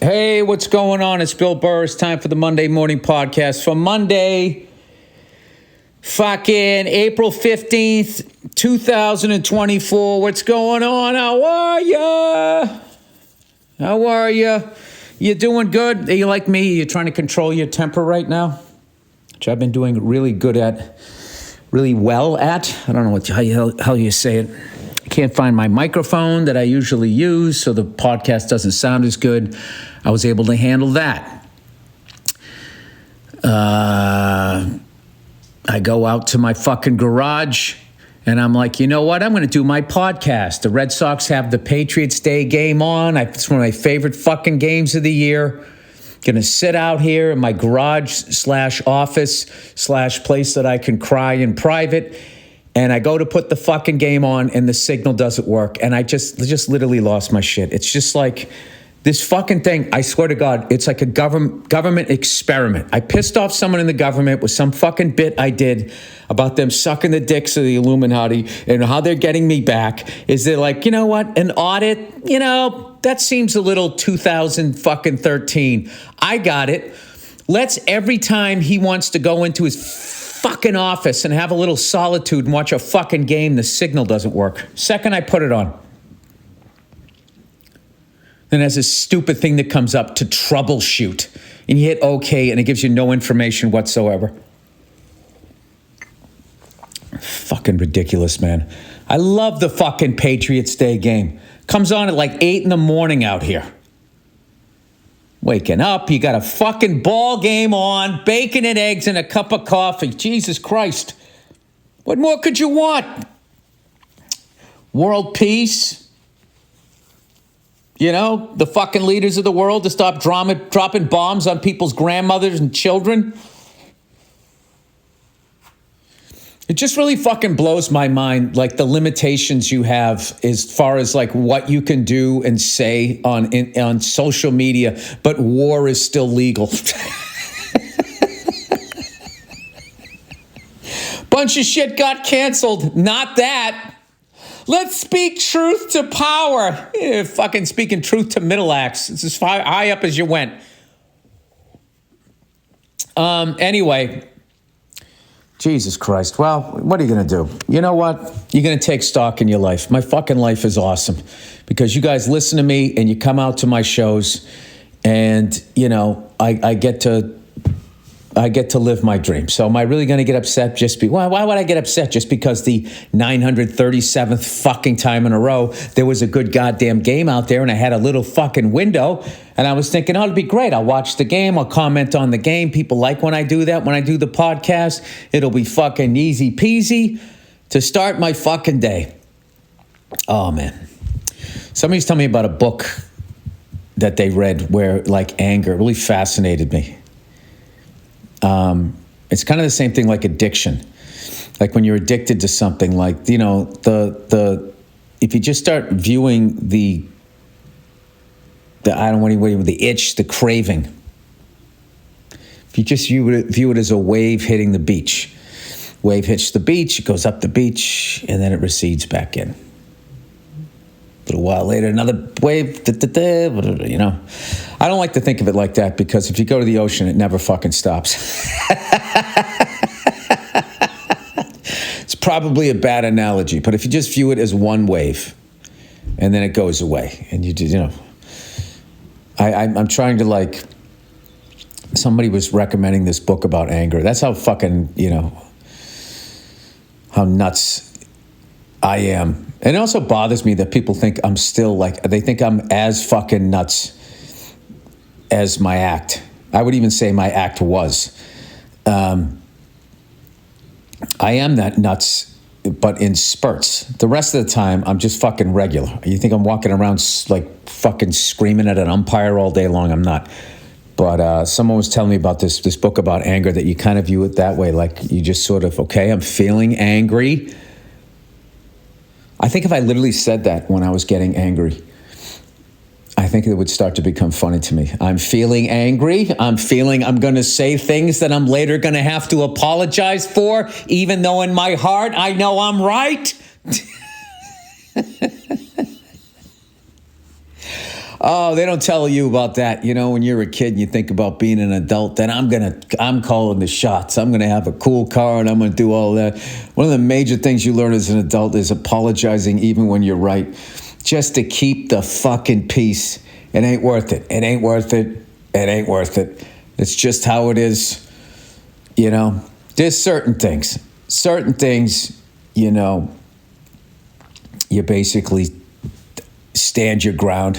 Hey, what's going on? It's Bill Burr. It's time for the Monday morning podcast for Monday, fucking April 15th, 2024. What's going on? How are ya? How are ya? You doing good? Are you like me? You're trying to control your temper right now? Which I've been doing really well at. I don't know how you say it. I can't find my microphone that I usually use, so the podcast doesn't sound as good. I was able to handle that. I go out to my fucking garage, and I'm like, you know what? I'm going to do my podcast. The Red Sox have the Patriots Day game on. It's one of my favorite fucking games of the year. Going to sit out here in my garage / office / place that I can cry in private. And I go to put the fucking game on and the signal doesn't work. And I just literally lost my shit. It's just like this fucking thing. I swear to God, it's like a government experiment. I pissed off someone in the government with some fucking bit I did about them sucking the dicks of the Illuminati and how they're getting me back. Is they're like, you know what? An audit, that seems a little 2013. I got it. Let's every time he wants to go into his fucking office and have a little solitude and watch a fucking game, the signal doesn't work. Second I put it on, then there's this stupid thing that comes up to troubleshoot, and you hit OK, and it gives you no information whatsoever. Fucking ridiculous, man. I love the fucking Patriots Day game. Comes on at like 8 in the morning out here. Waking up, you got a fucking ball game on, bacon and eggs and a cup of coffee. Jesus Christ. What more could you want? World peace. The fucking leaders of the world to stop dropping bombs on people's grandmothers and children. It just really fucking blows my mind, like the limitations you have as far as like what you can do and say on social media, but war is still legal. Bunch of shit got canceled. Not that. Let's speak truth to power. Fucking speaking truth to middle acts. It's as high up as you went. Anyway. Jesus Christ. Well, what are you going to do? You know what? You're going to take stock in your life. My fucking life is awesome because you guys listen to me and you come out to my shows and, I get to live my dream. So am I really going to get upset why would I get upset just because the 937th fucking time in a row there was a good goddamn game out there and I had a little fucking window and I was thinking, it'd be great. I'll watch the game. I'll comment on the game. People like when I do that. When I do the podcast, it'll be fucking easy peasy to start my fucking day. Oh, man. Somebody's telling me about a book that they read where like anger really fascinated me. It's kind of the same thing like addiction. Like when you're addicted to something, like, if you just start viewing the itch, the craving. If you just view it as a wave hitting the beach. Wave hits the beach, it goes up the beach, and then it recedes back in. A little while later, another wave, I don't like to think of it like that because if you go to the ocean, it never fucking stops. It's probably a bad analogy, but if you just view it as one wave and then it goes away and I'm trying to somebody was recommending this book about anger. That's how fucking, how nuts I am. And it also bothers me that people think I'm still they think I'm as fucking nuts as my act. I would even say my act was. I am that nuts, but in spurts. The rest of the time, I'm just fucking regular. You think I'm walking around fucking screaming at an umpire all day long? I'm not. But someone was telling me about this book about anger, that you kind of view it that way. Like you just sort of, okay, I'm feeling angry. I think if I literally said that when I was getting angry, I think it would start to become funny to me. I'm feeling angry. I'm going to say things that I'm later going to have to apologize for, even though in my heart I know I'm right. Oh, they don't tell you about that. You know, when you're a kid and you think about being an adult, then I'm calling the shots. I'm gonna have a cool car and I'm gonna do all that. One of the major things you learn as an adult is apologizing even when you're right. Just to keep the fucking peace. It ain't worth it. It ain't worth it. It ain't worth it. It's just how it is. You know, there's certain things, you know, you basically stand your ground,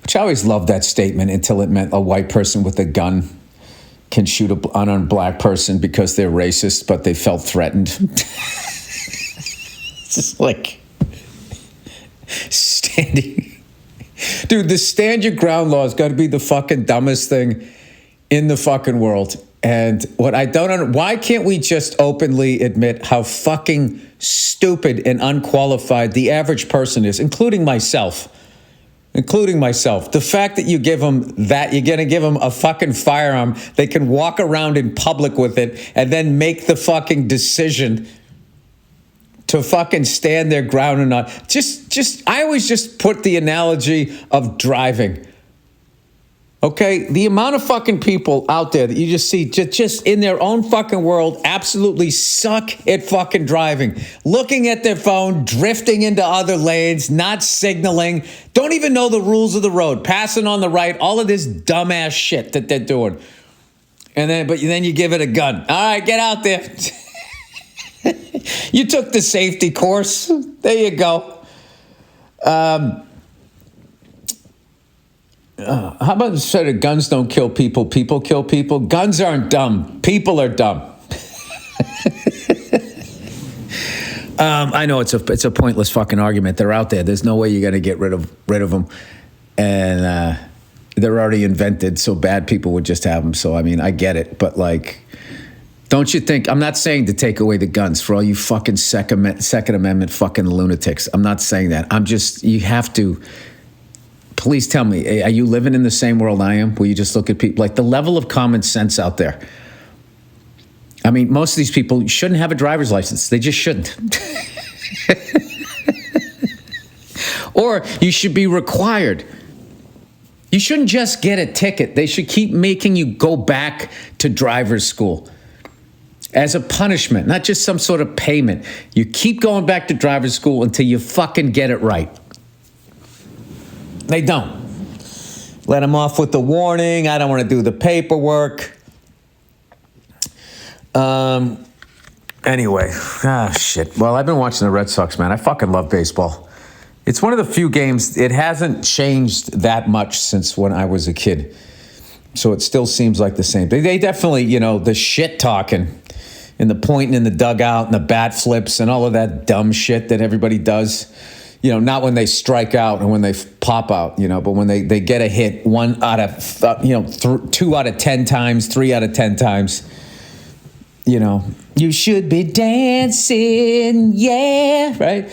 which I always loved that statement until it meant a white person with a gun can shoot an unarmed black person because they're racist, but they felt threatened. It's just like standing. Dude, the stand your ground law has got to be the fucking dumbest thing in the fucking world. And what I don't understand, why can't we just openly admit how fucking stupid and unqualified the average person is, including myself. The fact that you give them that, you're going to give them a fucking firearm, they can walk around in public with it and then make the fucking decision to fucking stand their ground or not. I always just put the analogy of driving. Okay, the amount of fucking people out there that you just see just in their own fucking world absolutely suck at fucking driving. Looking at their phone, drifting into other lanes, not signaling, don't even know the rules of the road, passing on the right, all of this dumbass shit that they're doing. But then you give it a gun. All right, get out there. You took the safety course. There you go. How about instead of guns don't kill people, people kill people? Guns aren't dumb. People are dumb. I know it's a pointless fucking argument. They're out there. There's no way you're going to get rid of them. And they're already invented, so bad people would just have them. So, I mean, I get it. But, like, don't you think, I'm not saying to take away the guns for all you fucking Second Amendment fucking lunatics. I'm not saying that. You have to. Please tell me, are you living in the same world I am, where you just look at people, like the level of common sense out there? I mean, most of these people shouldn't have a driver's license. They just shouldn't. Or you should be required. You shouldn't just get a ticket. They should keep making you go back to driver's school as a punishment, not just some sort of payment. You keep going back to driver's school until you fucking get it right. They don't. Let them off with the warning. I don't want to do the paperwork. Anyway, shit. Well, I've been watching the Red Sox, man. I fucking love baseball. It's one of the few games, it hasn't changed that much since when I was a kid. So it still seems like the same. They definitely, you know, the shit talking and the pointing in the dugout and the bat flips and all of that dumb shit that everybody does. You know, not when they strike out and when they pop out, you know, but when they get a hit 2 out of 10 times, 3 out of 10 times, you know, you should be dancing, yeah, right?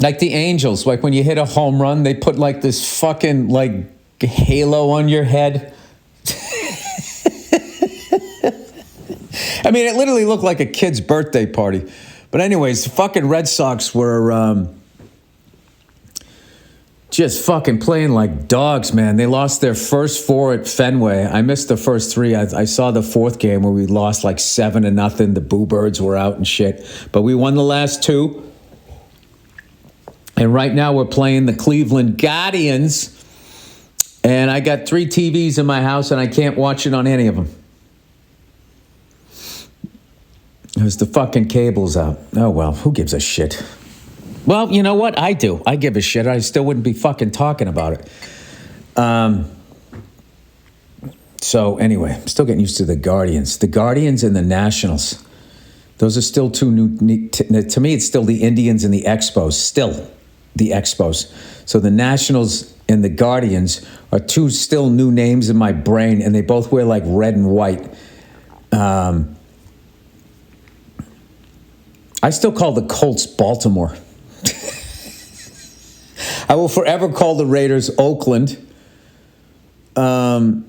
Like the Angels, like when you hit a home run, they put like this fucking like halo on your head. I mean, it literally looked like a kid's birthday party. But anyways, the fucking Red Sox were just fucking playing like dogs, man. They lost their first 4 at Fenway. I missed the first 3. I saw the 4th game where we lost like 7-0. The Boo Birds were out and shit. But we won the last 2. And right now we're playing the Cleveland Guardians. And I got 3 TVs in my house and I can't watch it on any of them. Because the fucking cable's out. Oh, well, who gives a shit? Well, you know what? I do. I give a shit. I still wouldn't be fucking talking about it. So, anyway, I'm still getting used to the Guardians. The Guardians and the Nationals. Those are still 2 new... To me, it's still the Indians and the Expos. Still the Expos. So the Nationals and the Guardians are 2 still new names in my brain, and they both wear, like, red and white. I still call the Colts Baltimore. I will forever call the Raiders Oakland. It's one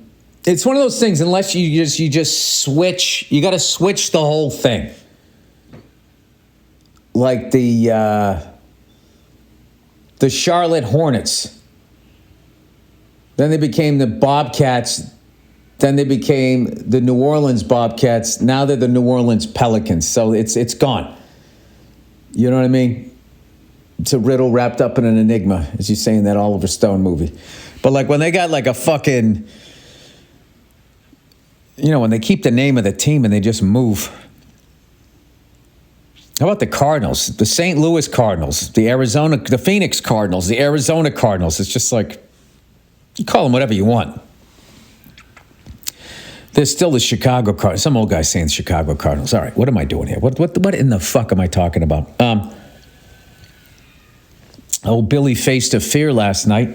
of those things, unless you just switch, you got to switch the whole thing. Like the Charlotte Hornets. Then they became the Bobcats. Then they became the New Orleans Bobcats. Now they're the New Orleans Pelicans. So it's gone. You know what I mean? It's a riddle wrapped up in an enigma, as you say in that Oliver Stone movie. But like when they got like a fucking, when they keep the name of the team and they just move. How about the Cardinals? The St. Louis Cardinals, the Phoenix Cardinals, the Arizona Cardinals. It's just like, you call them whatever you want. There's still the Chicago Cardinals. Some old guy saying Chicago Cardinals. All right, what am I doing here? What in the fuck am I talking about? Old Billy faced a fear last night.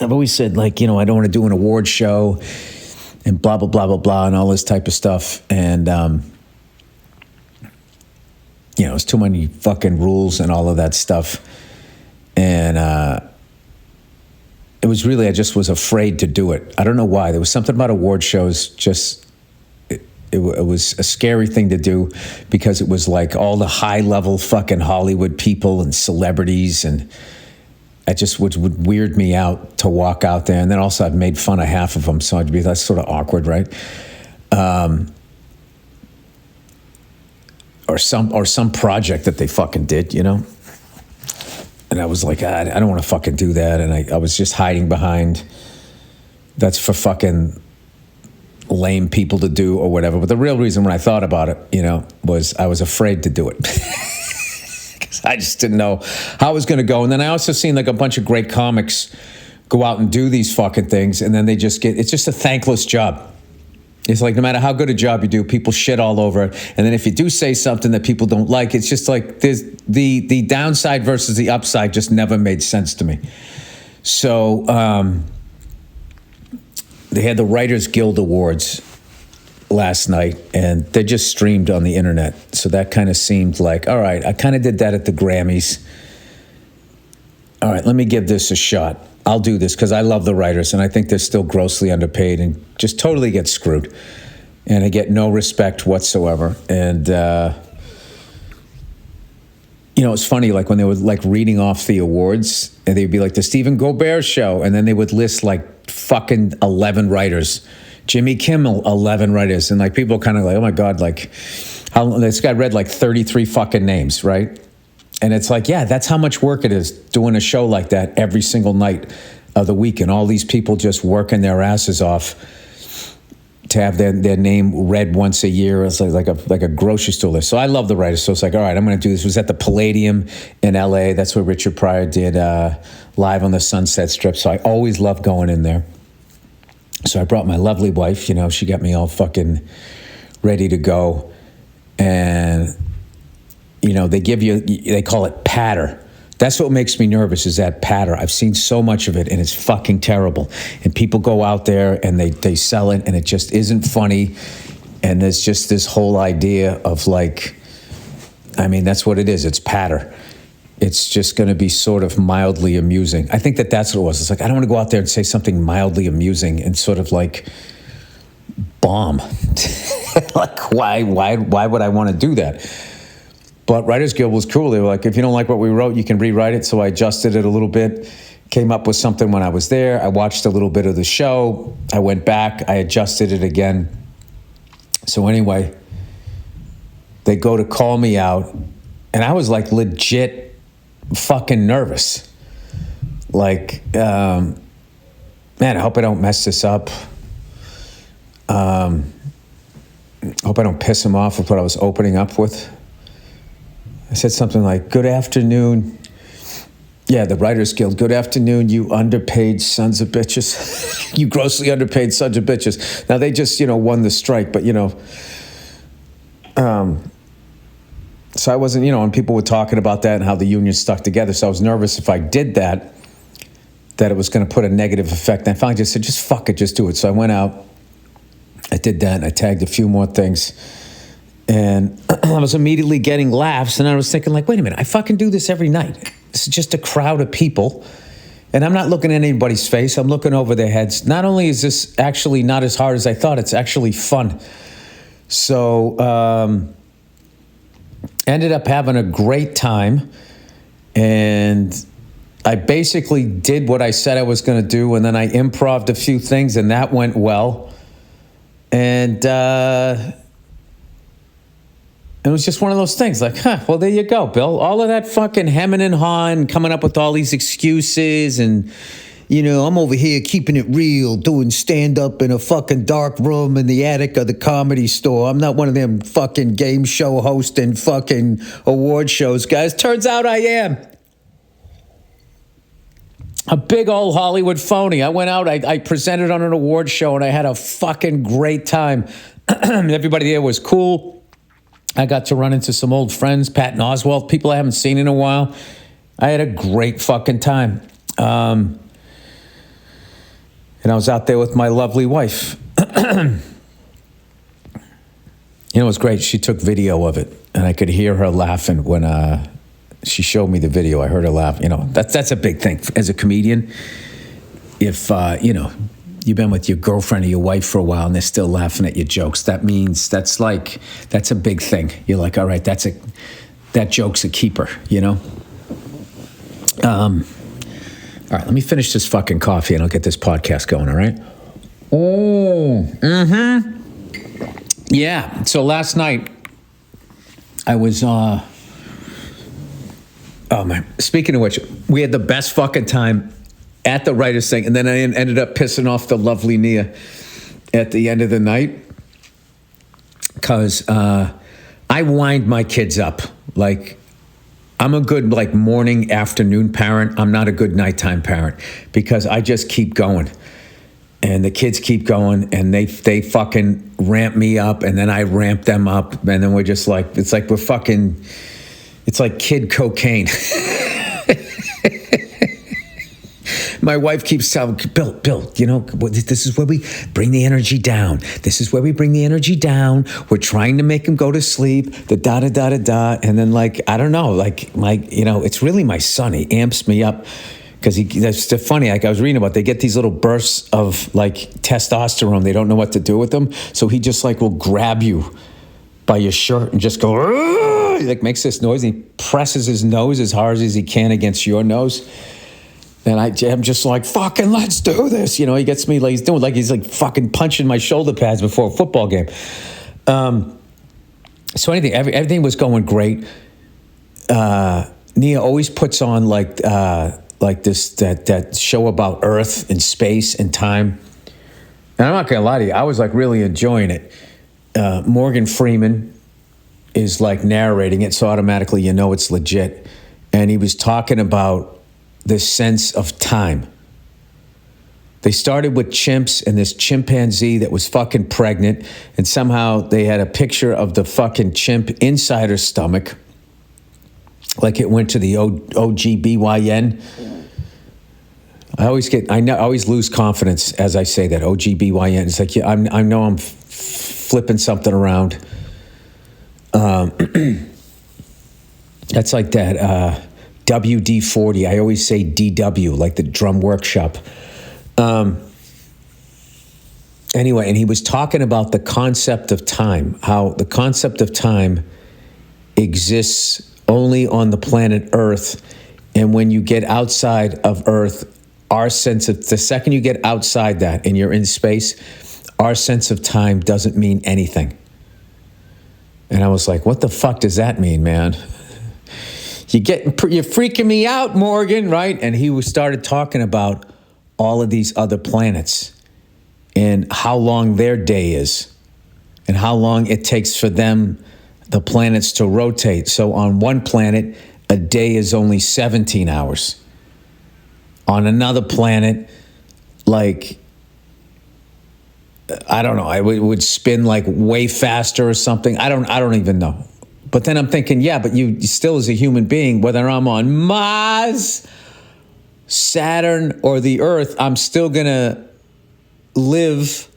I've always said, like, I don't want to do an award show and blah, blah, blah, blah, blah, and all this type of stuff. And, it's too many fucking rules and all of that stuff. And it was really, I just was afraid to do it. I don't know why. There was something about award shows, just, it was a scary thing to do because it was like all the high-level fucking Hollywood people and celebrities, and it just would weird me out to walk out there. And then also I've made fun of half of them, so that's sort of awkward, right? Or some project that they fucking did, And I was like, I don't want to fucking do that. And I was just hiding behind, that's for fucking lame people to do or whatever. But the real reason when I thought about it, was I was afraid to do it. Because I just didn't know how it was going to go. And then I also seen like a bunch of great comics go out and do these fucking things. And then they just it's just a thankless job. It's like no matter how good a job you do, people shit all over it. And then if you do say something that people don't like, it's just like there's the downside versus the upside just never made sense to me. So they had the Writers Guild Awards last night, and they just streamed on the internet. So that kind of seemed like, all right, I kind of did that at the Grammys. All right, let me give this a shot. I'll do this because I love the writers, and I think they're still grossly underpaid and just totally get screwed. And I get no respect whatsoever. And, it's funny, like when they were like reading off the awards, and they'd be like the Stephen Colbert Show, and then they would list like fucking 11 writers. Jimmy Kimmel, 11 writers. And like people kind of like, oh my God, like this guy read like 33 fucking names, right? And it's like, yeah, that's how much work it is doing a show like that every single night of the week. And all these people just working their asses off to have their name read once a year. It's like a grocery store list. So I love the writers. So it's like, all right, I'm going to do this. It was at the Palladium in LA. That's where Richard Pryor did Live on the Sunset Strip. So I always love going in there. So I brought my lovely wife, she got me all fucking ready to go. And they call it patter. That's what makes me nervous, is that patter. I've seen so much of it, and it's fucking terrible. And people go out there, and they sell it, and it just isn't funny. And there's just this whole idea of like, that's what it is. It's patter. It's just going to be sort of mildly amusing. I think that's what it was. It's like, I don't want to go out there and say something mildly amusing and sort of like bomb. Like, why would I want to do that? But Writers Guild was cool. They were like, if you don't like what we wrote, you can rewrite it. So I adjusted it a little bit, came up with something when I was there. I watched a little bit of the show. I went back. I adjusted it again. So anyway, they go to call me out. And I was like legit fucking nervous. Like, man, I hope I don't mess this up. I hope I don't piss him off with what I was opening up with. I said something like, good afternoon. Yeah, the Writers Guild. Good afternoon, you underpaid sons of bitches. You grossly underpaid sons of bitches. Now, they just, won the strike, but, so I wasn't, and people were talking about that and how the union stuck together. So I was nervous if I did that it was going to put a negative effect. And I finally just said, just fuck it, just do it. So I went out, I did that, and I tagged a few more things. And I was immediately getting laughs, and I was thinking, like, wait a minute, I fucking do this every night. This is just a crowd of people, and I'm not looking at anybody's face. I'm looking over their heads. Not only is this actually not as hard as I thought, it's actually fun. So ended up having a great time, and I basically did what I said I was going to do, and then I improv'd a few things, and that went well. And it was just one of those things like, well, there you go, Bill. All of that fucking hemming and hawing, coming up with all these excuses, and, I'm over here keeping it real, doing stand-up in a fucking dark room in the attic of the Comedy Store. I'm not one of them fucking game show hosting fucking award shows, guys. Turns out I am. A big old Hollywood phony. I went out, I presented on an award show, and I had a fucking great time. Everybody there was cool. I got to run into some old friends, Pat and Oswald, people I haven't seen in a while. I had a great fucking time. And I was out there with my lovely wife. It was great. She took video of it, and I could hear her laughing when she showed me the video. I heard her laugh. That's a big thing as a comedian. If you've been with your girlfriend or your wife for a while and they're still laughing at your jokes, that means that's a big thing. You're like, all right, that joke's a keeper. All right, let me finish this fucking coffee and I'll get this podcast going. All right. Yeah. So last night I was. Oh, man. Speaking of which, we had the best fucking time at the writer's thing, and then I ended up pissing off the lovely Nia at the end of the night because I wind my kids up. Like, I'm a good, morning, afternoon parent. I'm not a good nighttime parent because I just keep going. And the kids keep going, and they fucking ramp me up, and then I ramp them up, and then we're just like, it's like kid cocaine. My wife keeps telling Bill, this is where we bring the energy down. This is where we bring the energy down. We're trying to make him go to sleep, the da-da-da-da-da. And then, I don't know, it's really my son. He amps me up because that's funny. Like I was reading about, they get these little bursts of, testosterone. They don't know what to do with them. So he just, will grab you by your shirt and just go, Argh! He makes this noise, and he presses his nose as hard as he can against your nose. And I'm just like, fucking let's do this. He gets me he's doing, he's fucking punching my shoulder pads before a football game. So everything was going great. Nia always puts on that show about Earth and space and time. And I'm not gonna lie to you, I was really enjoying it. Morgan Freeman is narrating it, so automatically it's legit. And he was talking about the sense of time. They started with chimps and this chimpanzee that was fucking pregnant, and somehow they had a picture of the fucking chimp inside her stomach, it went to the OGBYN. I always lose confidence as I say that, OGBYN. It's I know I'm flipping something around. That's like that WD-40. I always say DW, the drum workshop. Anyway, and he was talking about the concept of time, how the concept of time exists only on the planet Earth. And when you get outside of Earth, the second you get outside that and you're in space, our sense of time doesn't mean anything. And I was like, what the fuck does that mean, man? You're freaking me out, Morgan, right? And he started talking about all of these other planets and how long their day is and how long it takes for them, the planets, to rotate. So on one planet, a day is only 17 hours. On another planet, I don't know, it would spin way faster or something. I don't even know. But then I'm thinking, yeah, but you still as a human being, whether I'm on Mars, Saturn, or the Earth, I'm still going to live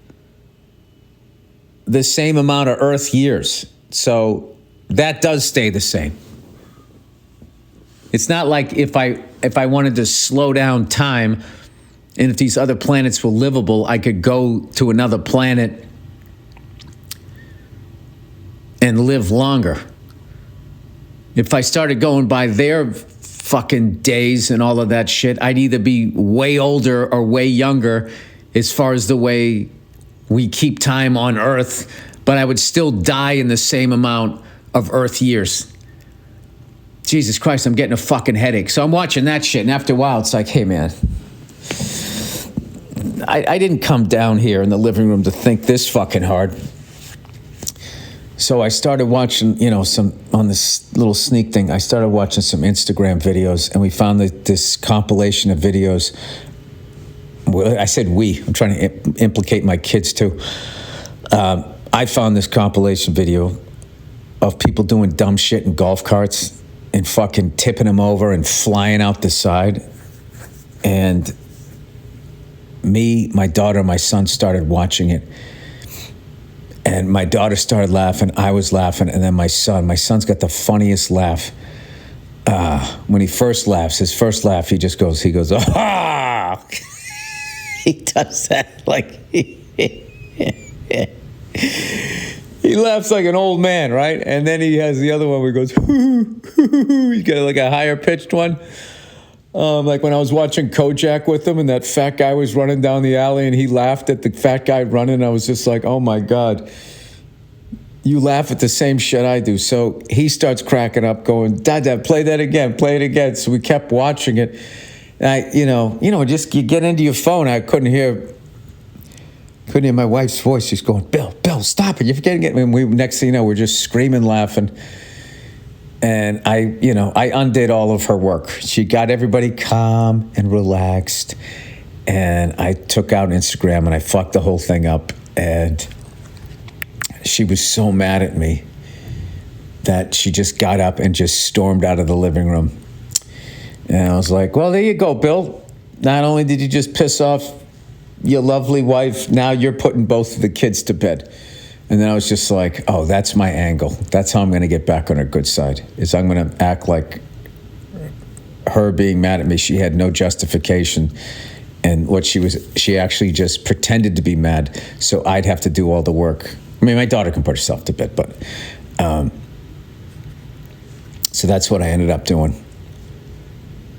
the same amount of Earth years. So that does stay the same. It's not like if I wanted to slow down time and if these other planets were livable, I could go to another planet and live longer. If I started going by their fucking days and all of that shit. I'd either be way older or way younger as far as the way we keep time on Earth, but I would still die in the same amount of Earth years. Jesus Christ, I'm getting a fucking headache. So I'm watching that shit, and after a while, it's like, hey, man, I didn't come down here in the living room to think this fucking hard. So I started watching, some, on this little sneak thing, I started watching some Instagram videos, and we found this compilation of videos. I said we. I'm trying to implicate my kids, too. I found this compilation video of people doing dumb shit in golf carts and fucking tipping them over and flying out the side. And me, my daughter, my son started watching it. And my daughter started laughing, I was laughing, and then my son's got the funniest laugh. When he first laughs, his first laugh, he goes, ah! He does that like, he laughs like an old man, right? And then he has the other one where he goes, he's got like a higher pitched one. Like when I was watching Kojak with him and that fat guy was running down the alley and he laughed at the fat guy running. I was just like, oh my God, you laugh at the same shit I do. So he starts cracking up going, Dad, play that again, play it again. So we kept watching it. And just you get into your phone. I couldn't hear my wife's voice. She's going, Bill, stop it. You're forgetting it. And next thing you know, we're just screaming, laughing. And I undid all of her work. She got everybody calm and relaxed. And I took out Instagram and I fucked the whole thing up. And she was so mad at me that she just got up and just stormed out of the living room. And I was like, well, there you go, Bill. Not only did you just piss off your lovely wife, now you're putting both of the kids to bed. And then I was just like, oh, that's my angle. That's how I'm going to get back on her good side, is I'm going to act like her being mad at me, she had no justification. And she actually just pretended to be mad, so I'd have to do all the work. I mean, my daughter can put herself to bed, but so that's what I ended up doing.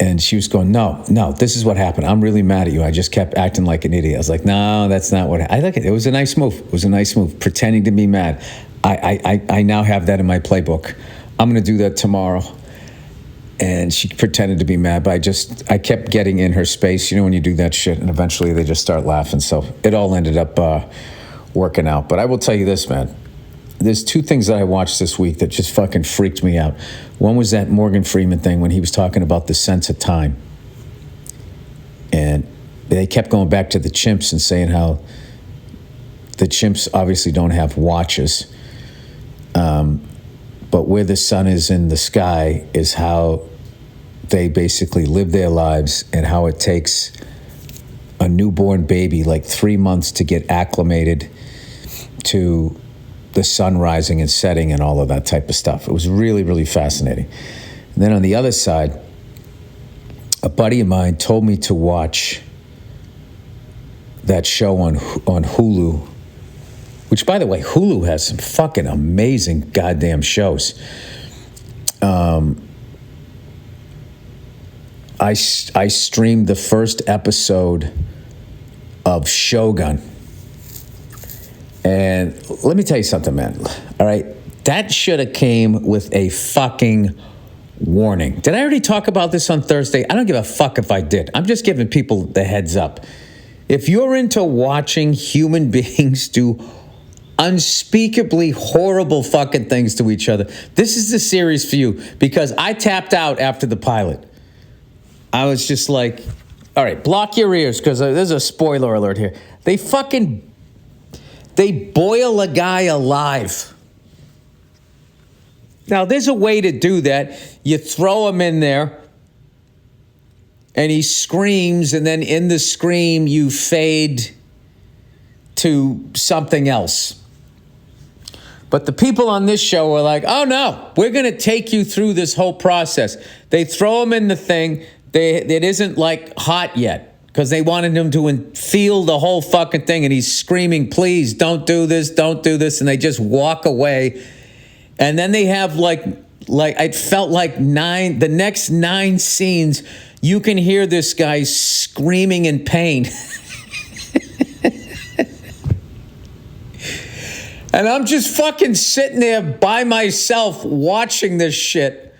And she was going, no, this is what happened. I'm really mad at you. I just kept acting like an idiot. I was like, no, that's not what I like. It was a nice move. It was a nice move, pretending to be mad. I now have that in my playbook. I'm going to do that tomorrow. And she pretended to be mad, but I kept getting in her space. When you do that shit, and eventually they just start laughing. So it all ended up working out. But I will tell you this, man. There's two things that I watched this week that just fucking freaked me out. One was that Morgan Freeman thing when he was talking about the sense of time. And they kept going back to the chimps and saying how the chimps obviously don't have watches. But where the sun is in the sky is how they basically live their lives, and how it takes a newborn baby like 3 months to get acclimated to the sun rising and setting and all of that type of stuff. It was really, really fascinating. And then on the other side, a buddy of mine told me to watch that show on Hulu, which, by the way, Hulu has some fucking amazing goddamn shows. I streamed the first episode of Shogun. And let me tell you something, man. All right, that should have came with a fucking warning. Did I already talk about this on Thursday? I don't give a fuck if I did. I'm just giving people the heads up. If you're into watching human beings do unspeakably horrible fucking things to each other, this is the series for you, because I tapped out after the pilot. I was just like, all right, block your ears, because there's a spoiler alert here. They boil a guy alive. Now, there's a way to do that. You throw him in there, and he screams, and then in the scream, you fade to something else. But the people on this show were like, oh, no, we're going to take you through this whole process. They throw him in the thing. It isn't, like, hot yet, because they wanted him to feel the whole fucking thing, and he's screaming, please, don't do this, and they just walk away. And then they have, like like it felt like the next 9 scenes, you can hear this guy screaming in pain. And I'm just fucking sitting there by myself watching this shit.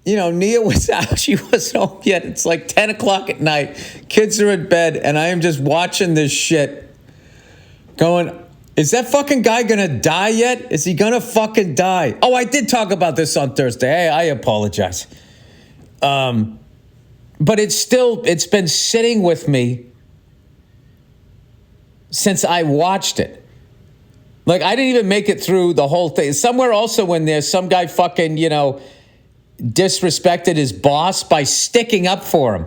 You know, Nia was out. She wasn't home yet. It's like 10 o'clock at night. Kids are in bed, and I am just watching this shit going, is that fucking guy going to die yet? Is he going to fucking die? Oh, I did talk about this on Thursday. Hey, I apologize. But it's been sitting with me since I watched it. Like, I didn't even make it through the whole thing. Somewhere also in there, some guy fucking, you know, disrespected his boss by sticking up for him.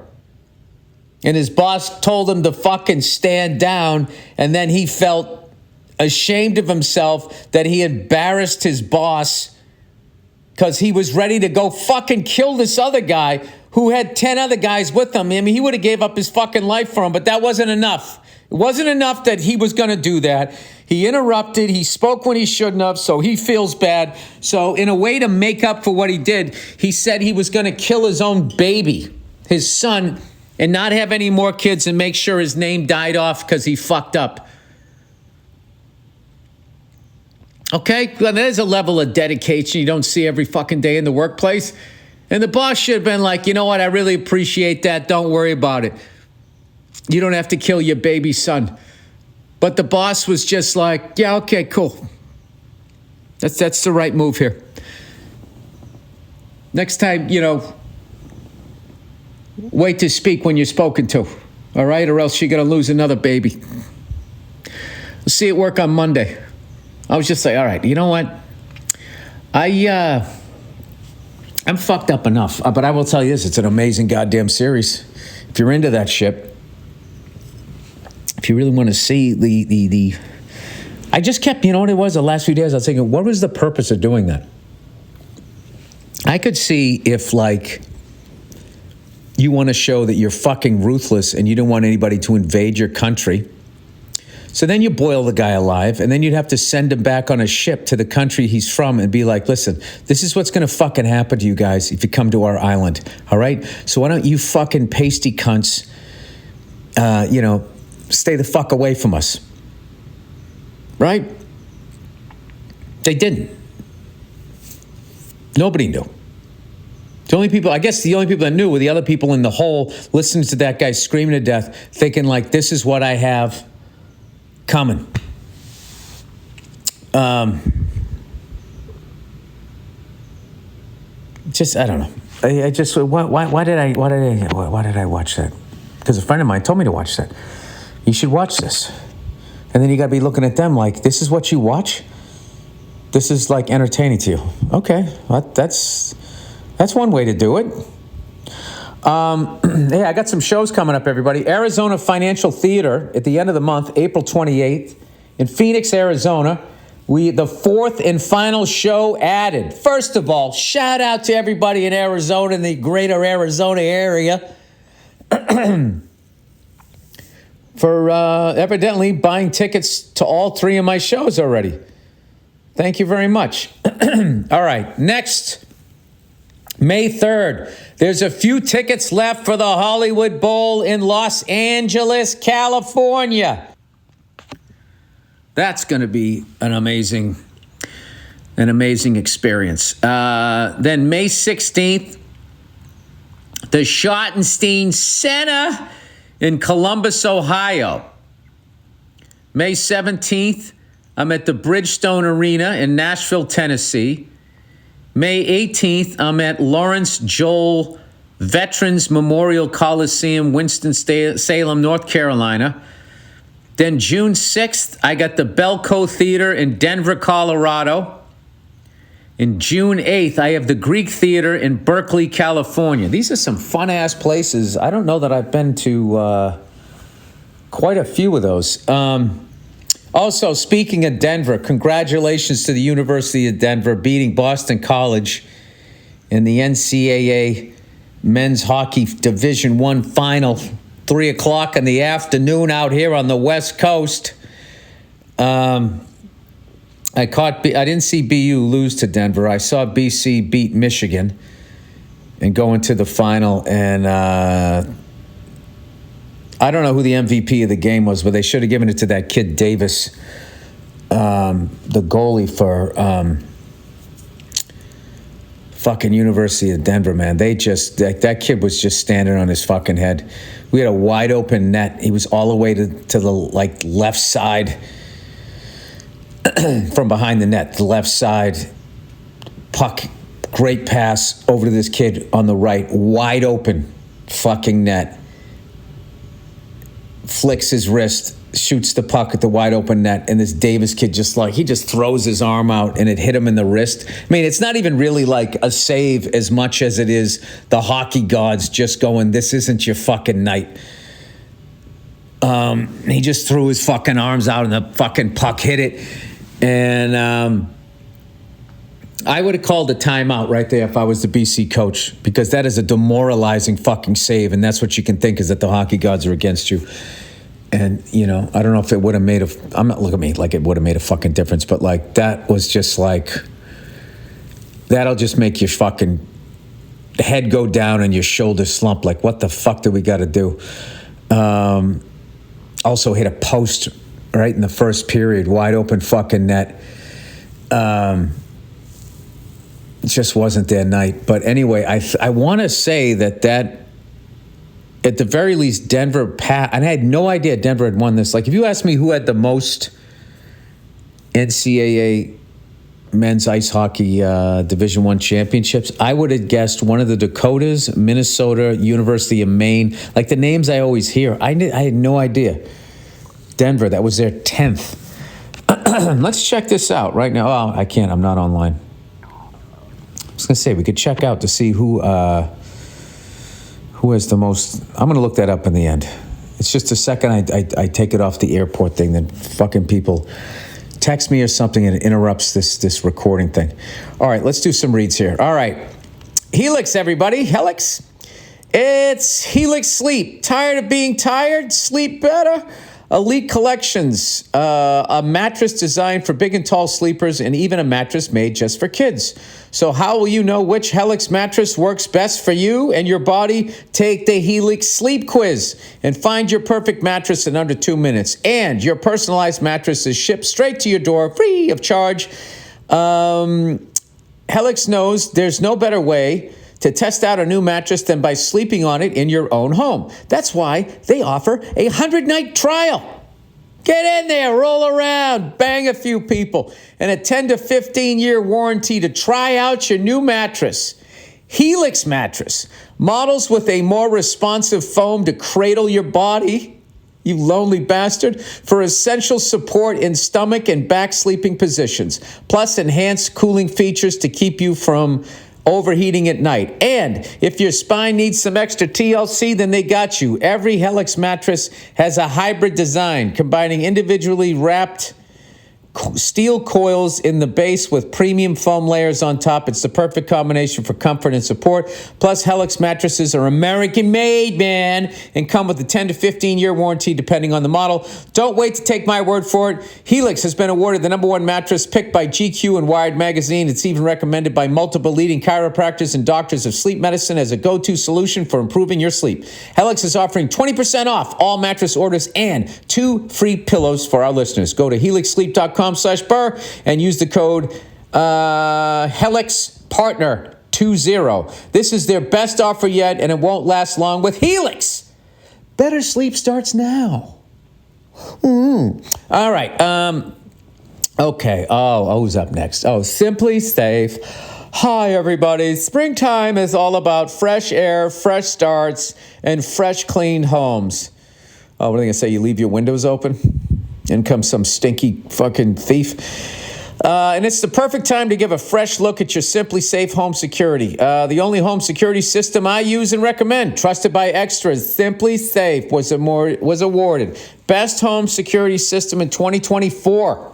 And his boss told him to fucking stand down. And then he felt ashamed of himself that he embarrassed his boss because he was ready to go fucking kill this other guy who had 10 other guys with him. I mean, he would have gave up his fucking life for him, but that wasn't enough. It wasn't enough that he was going to do that. He interrupted. He spoke when he shouldn't have, so he feels bad. So in a way to make up for what he did, he said he was going to kill his own baby, his son, and not have any more kids and make sure his name died off because he fucked up. Okay? Well, there's a level of dedication you don't see every fucking day in the workplace. And the boss should have been like, you know what? I really appreciate that. Don't worry about it. You don't have to kill your baby son. But the boss was just like, yeah, okay, cool. That's the right move here. Next time, you know, wait to speak when you're spoken to. All right? Or else you're going to lose another baby. We'll see it work on Monday. I was just like, all right, you know what? I'm fucked up enough. But I will tell you this, it's an amazing goddamn series. If you're into that shit. If you really want to see the I just kept, you know what it was the last few days, I was thinking, what was the purpose of doing that? I could see if, like, you want to show that you're fucking ruthless and you don't want anybody to invade your country. So then you boil the guy alive, and then you'd have to send him back on a ship to the country he's from and be like, listen, this is what's going to fucking happen to you guys if you come to our island, all right? So why don't you fucking pasty cunts, you know, stay the fuck away from us. Right? They didn't. Nobody knew. The only people that knew were the other people in the hole listening to that guy screaming to death, thinking like, this is what I have coming. Just, I don't know. I just, why did I watch that? Because a friend of mine told me to watch that. You should watch this. And then you got to be looking at them like, this is what you watch? This is like entertaining to you. Okay, that's one way to do it. Hey, I got some shows coming up, everybody. Arizona Financial Theater at the end of the month, April 28th, in Phoenix, Arizona. The fourth and final show added. First of all, shout out to everybody in Arizona, in the greater Arizona area. For evidently buying tickets to all 3 of my shows already. Thank you very much. All right, next, May 3rd. There's a few tickets left for the Hollywood Bowl in Los Angeles, California. That's going to be an amazing experience. Then May 16th, the Schottenstein Center in Columbus, Ohio. May 17th, I'm at the Bridgestone Arena in Nashville, Tennessee. May 18th, I'm at Lawrence Joel Veterans Memorial Coliseum, Winston-Salem, North Carolina. Then June 6th, I got the Belco Theater in Denver, Colorado. In June 8th, I have the Greek Theater in Berkeley, California. These are some fun-ass places. I don't know that I've been to quite a few of those. Also, speaking of Denver, congratulations to the University of Denver beating Boston College in the NCAA Men's Hockey Division I Final, 3 o'clock in the afternoon out here on the West Coast. I didn't see BU lose to Denver. I saw BC beat Michigan and go into the final. And I don't know who the MVP of the game was, but they should have given it to that kid Davis, the goalie for fucking University of Denver, man. That kid was just standing on his fucking head. We had a wide open net. He was all the way to the left side. From behind the net, the left side, puck, great pass over to this kid on the right, wide open fucking net. Flicks his wrist, shoots the puck at the wide open net, and this Davis kid he just throws his arm out and it hit him in the wrist. I mean, it's not even really like a save as much as it is the hockey gods just going, this isn't your fucking night. He just threw his fucking arms out and the fucking puck hit it. And I would have called a timeout right there if I was the BC coach, because that is a demoralizing fucking save, and that's what you can think is that the hockey gods are against you. And, I don't know if it would have made I'm not looking at me like it would have made a fucking difference, but that was just that'll just make your fucking head go down and your shoulders slump. Like, what the fuck do we got to do? Also hit a post right in the first period, wide open fucking net. It just wasn't their night. But anyway, I want to say that at the very least, Denver and I had no idea Denver had won this. Like, if you asked me who had the most NCAA men's ice hockey Division I championships, I would have guessed one of the Dakotas, Minnesota, University of Maine. Like, the names I always hear. I had no idea. Denver, that was their 10th. Let's check this out right now. Oh, I can't. I'm not online. I was going to say, we could check out to see who has the most. I'm going to look that up in the end. It's just a second I take it off the airport thing, then fucking people text me or something and it interrupts this recording thing. All right, let's do some reads here. All right. Helix, everybody. Helix. It's Helix Sleep. Tired of being tired? Sleep better? Elite Collections, a mattress designed for big and tall sleepers, and even a mattress made just for kids. So how will you know which Helix mattress works best for you and your body? Take the Helix Sleep Quiz and find your perfect mattress in under 2 minutes. And your personalized mattress is shipped straight to your door, free of charge. Helix knows there's no better way to test out a new mattress than by sleeping on it in your own home. That's why they offer a 100-night trial. Get in there, roll around, bang a few people, and a 10 to 15-year warranty to try out your new mattress. Helix mattress, models with a more responsive foam to cradle your body, you lonely bastard, for essential support in stomach and back sleeping positions, plus enhanced cooling features to keep you from overheating at night. And if your spine needs some extra TLC, then they got you. Every Helix mattress has a hybrid design, combining individually wrapped steel coils in the base with premium foam layers on top. It's the perfect combination for comfort and support. Plus, Helix mattresses are American-made, man, and come with a 10 to 15-year warranty depending on the model. Don't wait to take my word for it. Helix has been awarded the #1 mattress picked by GQ and Wired magazine. It's even recommended by multiple leading chiropractors and doctors of sleep medicine as a go-to solution for improving your sleep. Helix is offering 20% off all mattress orders and 2 free pillows for our listeners. Go to helixsleep.com/Burr and use the code HelixPartner20. This is their best offer yet, and it won't last long with Helix. Better sleep starts now. All right. Okay. Who's up next? Simply Safe. Hi, everybody. Springtime is all about fresh air, fresh starts, and fresh, clean homes. What are they going to say? You leave your windows open? In comes some stinky fucking thief. And it's the perfect time to give a fresh look at your Simply Safe home security. The only home security system I use and recommend, trusted by extras, Simply Safe was awarded Best Home Security System in 2024.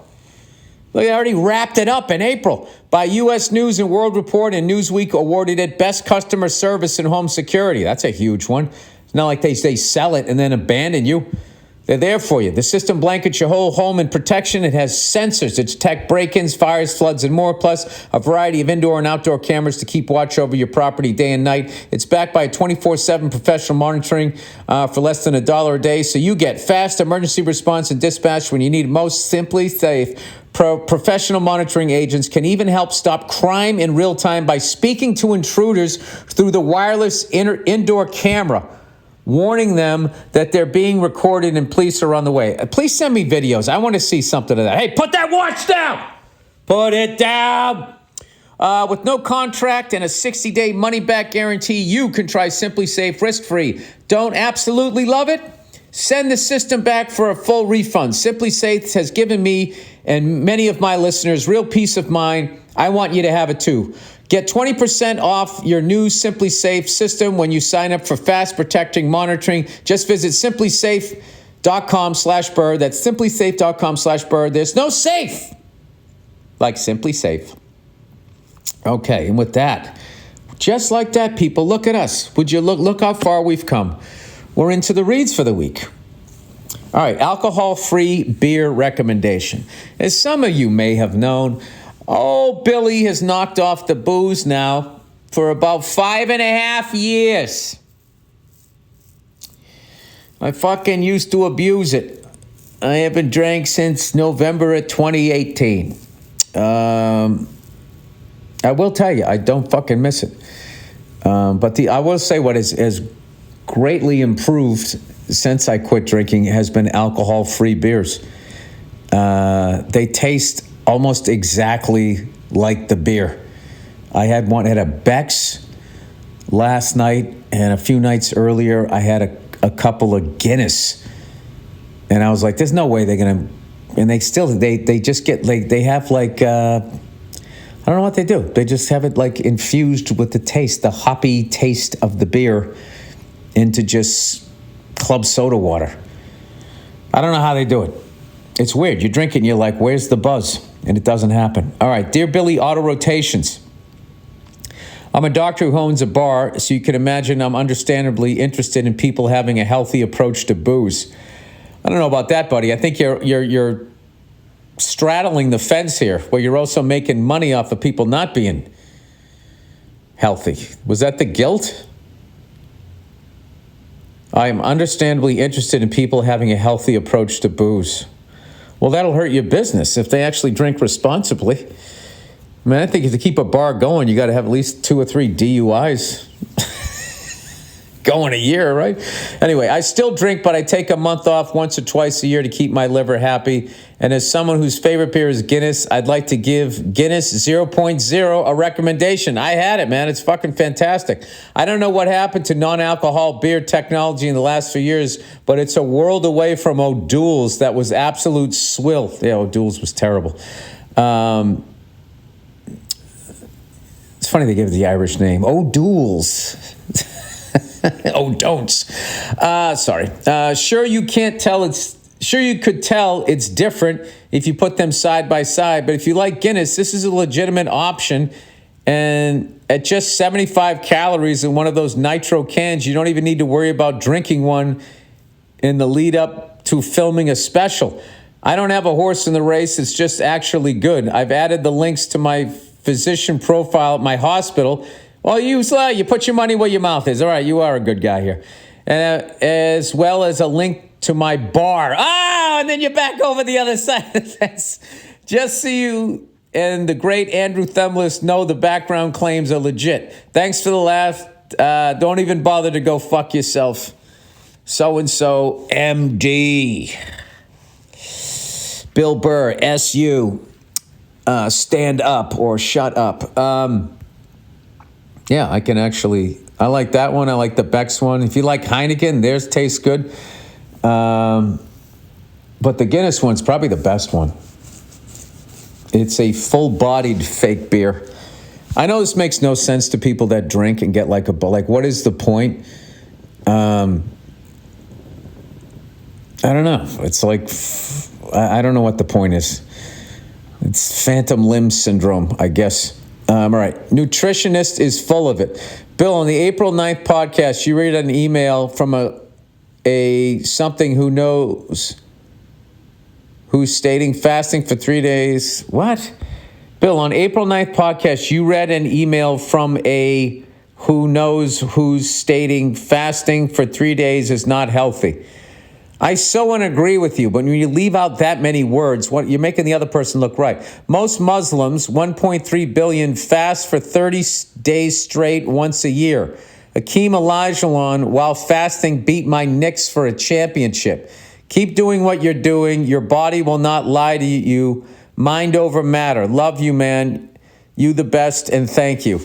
Look, they already wrapped it up in April by U.S. News and World Report, and Newsweek awarded it Best Customer Service in Home Security. That's a huge one. It's not like they sell it and then abandon you. They're there for you. The system blankets your whole home in protection. It has sensors to detect break-ins, fires, floods, and more, plus a variety of indoor and outdoor cameras to keep watch over your property day and night. It's backed by a 24/7 professional monitoring for less than $1 a day, so you get fast emergency response and dispatch when you need it most. Simply Safe. Professional monitoring agents can even help stop crime in real time by speaking to intruders through the wireless indoor camera, warning them that they're being recorded and police are on the way. Please send me videos. I want to see something of that. Hey, put that watch down! Put it down! With no contract and a 60-day money-back guarantee, you can try Simply Safe risk-free. Don't absolutely love it? Send the system back for a full refund. Simply Safe has given me and many of my listeners real peace of mind. I want you to have it too. Get 20% off your new Simply Safe system when you sign up for fast protecting monitoring. Just visit simplysafe.com/Burr. That's simplysafe.com/Burr. There's no safe like Simply Safe. Okay, and with that, just like that, people, look at us. Would you look how far we've come? We're into the reads for the week. All right, alcohol-free beer recommendation. As some of you may have known, Billy has knocked off the booze now for about 5.5 years. I fucking used to abuse it. I haven't drank since November of 2018. I will tell you, I don't fucking miss it. But I will say what has greatly improved since I quit drinking has been alcohol-free beers. They taste almost exactly like the beer. I had a Beck's last night, and a few nights earlier I had a couple of Guinness, and I was like, "There's no way they're gonna." And they just get like they have like I don't know what they do. They just have it like infused with the taste, the hoppy taste of the beer, into just club soda water. I don't know how they do it. It's weird. You drink it and you're like, where's the buzz? And it doesn't happen. All right, Dear Billy, auto rotations. I'm a doctor who owns a bar, so you can imagine I'm understandably interested in people having a healthy approach to booze. I don't know about that, buddy. I think you're straddling the fence here, where you're also making money off of people not being healthy. Was that the guilt? I am understandably interested in people having a healthy approach to booze. Well, that'll hurt your business if they actually drink responsibly. I mean, I think if to keep a bar going, you got to have at least 2 or 3 DUIs going a year, right? Anyway, I still drink, but I take a month off once or twice a year to keep my liver happy. And as someone whose favorite beer is Guinness, I'd like to give Guinness 0.0 a recommendation. I had it, man. It's fucking fantastic. I don't know what happened to non-alcohol beer technology in the last few years, but it's a world away from O'Doul's. That was absolute swill. Yeah, O'Doul's was terrible. It's funny they give it the Irish name. O'Doul's. Oh, don'ts. Sorry. Sure, you could tell it's different if you put them side by side. But if you like Guinness, this is a legitimate option. And at just 75 calories in one of those nitro cans, you don't even need to worry about drinking one in the lead up to filming a special. I don't have a horse in the race. It's just actually good. I've added the links to my physician profile at my hospital. Well, you put your money where your mouth is. All right, you are a good guy here. As well as a link to my bar. And then you're back over the other side of the fence. Just so you and the great Andrew Thumless know the background claims are legit. Thanks for the laugh. Don't even bother to go fuck yourself. So-and-so, MD. Bill Burr, SU. Stand up or shut up. Yeah, I like that one. I like the Beck's one. If you like Heineken, theirs tastes good. But the Guinness one's probably the best one. It's a full-bodied fake beer. I know this makes no sense to people that drink and get like what is the point? I don't know. It's like, I don't know what the point is. It's phantom limb syndrome, I guess. All right. Nutritionist is full of it. Bill, on the April 9th podcast, you read an email from a something who knows who's stating fasting for 3 days. What? Bill, on April 9th podcast, you read an email from a who knows who's stating fasting for 3 days is not healthy. I so want to agree with you, but when you leave out that many words, you're making the other person look right. Most Muslims, 1.3 billion, fast for 30 days straight once a year. Akeem Olajuwon, while fasting, beat my Knicks for a championship. Keep doing what you're doing. Your body will not lie to you. Mind over matter. Love you, man. You the best, and thank you.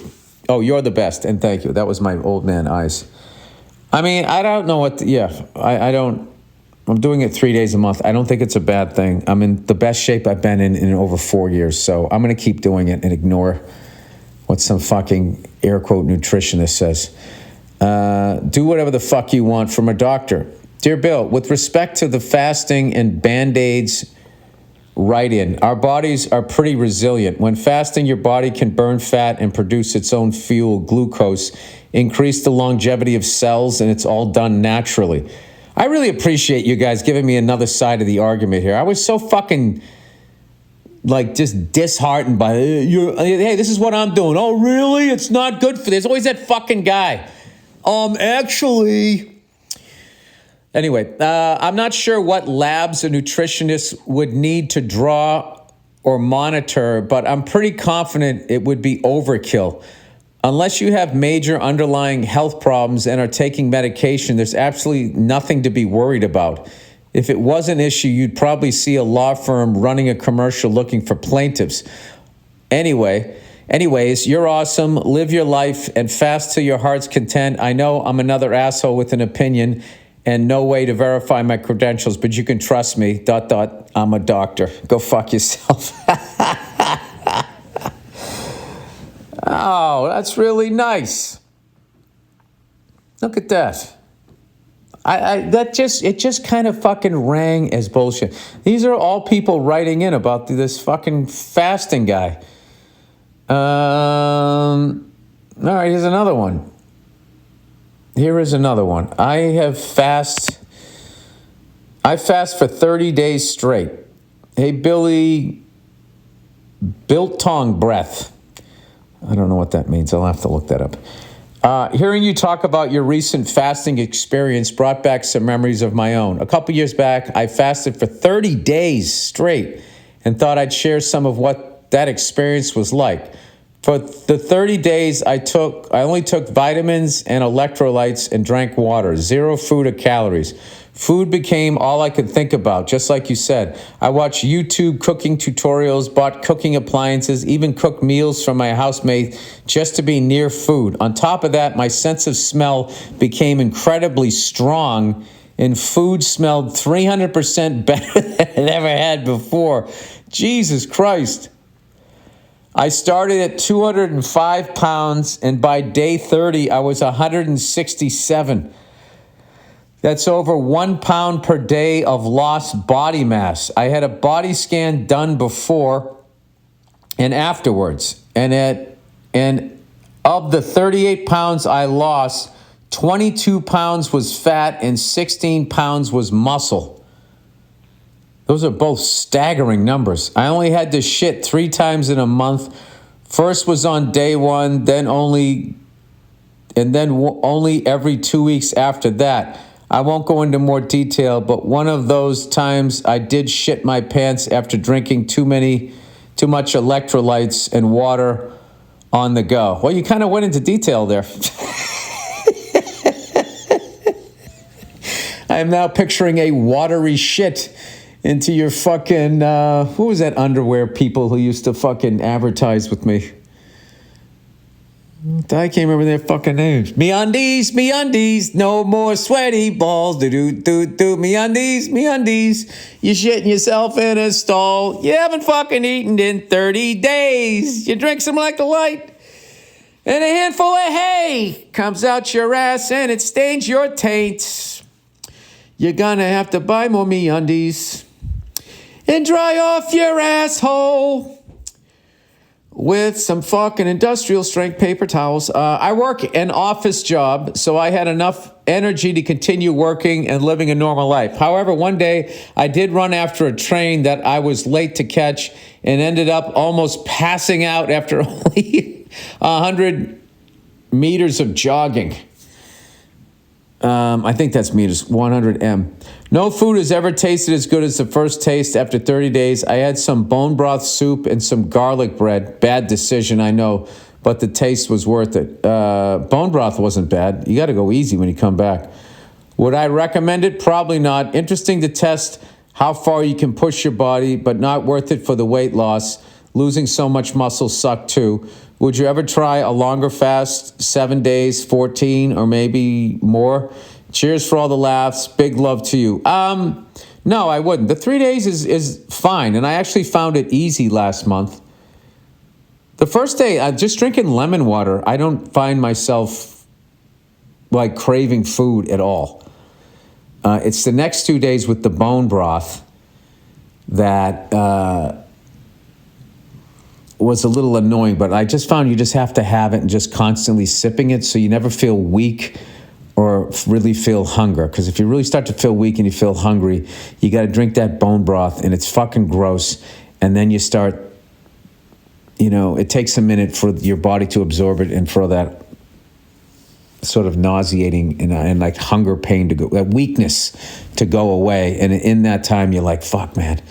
Oh, you're the best, and thank you. That was my old man eyes. I mean, I don't know what... I don't... I'm doing it 3 days a month. I don't think it's a bad thing. I'm in the best shape I've been in over 4 years, so I'm going to keep doing it and ignore what some fucking air quote nutritionist says. Do whatever the fuck you want from a doctor. Dear Bill, with respect to the fasting and Band-Aids, write in. Our bodies are pretty resilient. When fasting, your body can burn fat and produce its own fuel, glucose, increase the longevity of cells, and it's all done naturally. I really appreciate you guys giving me another side of the argument here. I was so fucking, just disheartened by, hey, this is what I'm doing. Oh, really? It's not good for... There's always that fucking guy. Actually... Anyway, I'm not sure what labs a nutritionist would need to draw or monitor, but I'm pretty confident it would be overkill. Unless you have major underlying health problems and are taking medication, there's absolutely nothing to be worried about. If it was an issue, you'd probably see a law firm running a commercial looking for plaintiffs. Anyways, you're awesome. Live your life and fast to your heart's content. I know I'm another asshole with an opinion and no way to verify my credentials, but you can trust me. ... I'm a doctor. Go fuck yourself. Oh, that's really nice. Look at that. It just kind of fucking rang as bullshit. These are all people writing in about this fucking fasting guy. All right, here's another one. Here is another one. I fast for 30 days straight. Hey, Billy, Biltong breath. I don't know what that means. I'll have to look that up. Hearing you talk about your recent fasting experience brought back some memories of my own. A couple years back, I fasted for 30 days straight and thought I'd share some of what that experience was like. For the 30 days, I only took vitamins and electrolytes and drank water, 0 food or calories. Food became all I could think about, just like you said. I watched YouTube cooking tutorials, bought cooking appliances, even cooked meals from my housemate just to be near food. On top of that, my sense of smell became incredibly strong, and food smelled 300% better than it ever had before. Jesus Christ. I started at 205 pounds, and by day 30, I was 167. That's over 1 pound per day of lost body mass. I had a body scan done before and afterwards. And of the 38 pounds I lost, 22 pounds was fat and 16 pounds was muscle. Those are both staggering numbers. I only had to shit 3 times in a month. First was on day 1, then only every 2 weeks after that. I won't go into more detail, but one of those times I did shit my pants after drinking too much electrolytes and water on the go. Well, you kind of went into detail there. I am now picturing a watery shit into your fucking, who was that underwear people who used to fucking advertise with me? I can't remember their fucking names. MeUndies, no more sweaty balls. MeUndies. You're shitting yourself in a stall. You haven't fucking eaten in 30 days. You drink some electrolyte, and a handful of hay comes out your ass and it stains your taint. You're gonna have to buy more MeUndies and dry off your asshole. with some fucking industrial strength paper towels. I work an office job, so I had enough energy to continue working and living a normal life. However, one day I did run after a train that I was late to catch and ended up almost passing out after only 100 meters of jogging. I think that's meters, 100 M. No food has ever tasted as good as the first taste after 30 days. I had some bone broth soup and some garlic bread. Bad decision, I know, but the taste was worth it. Bone broth wasn't bad. You got to go easy when you come back. Would I recommend it? Probably not. Interesting to test how far you can push your body, but not worth it for the weight loss. Losing so much muscle sucked too. Would you ever try a longer fast, 7 days, 14, or maybe more? Cheers for all the laughs. Big love to you. No, I wouldn't. The 3 days is fine, and I actually found it easy last month. The first day, just drinking lemon water, I don't find myself like craving food at all. It's the next 2 days with the bone broth that was a little annoying, but I just found you just have to have it and just constantly sipping it so you never feel weak or really feel hunger. Because if you really start to feel weak and you feel hungry, you got to drink that bone broth, and it's fucking gross. And then you start, it takes a minute for your body to absorb it and for that sort of nauseating and like hunger pain to go, that weakness to go away. And in that time, you're like, fuck, man, I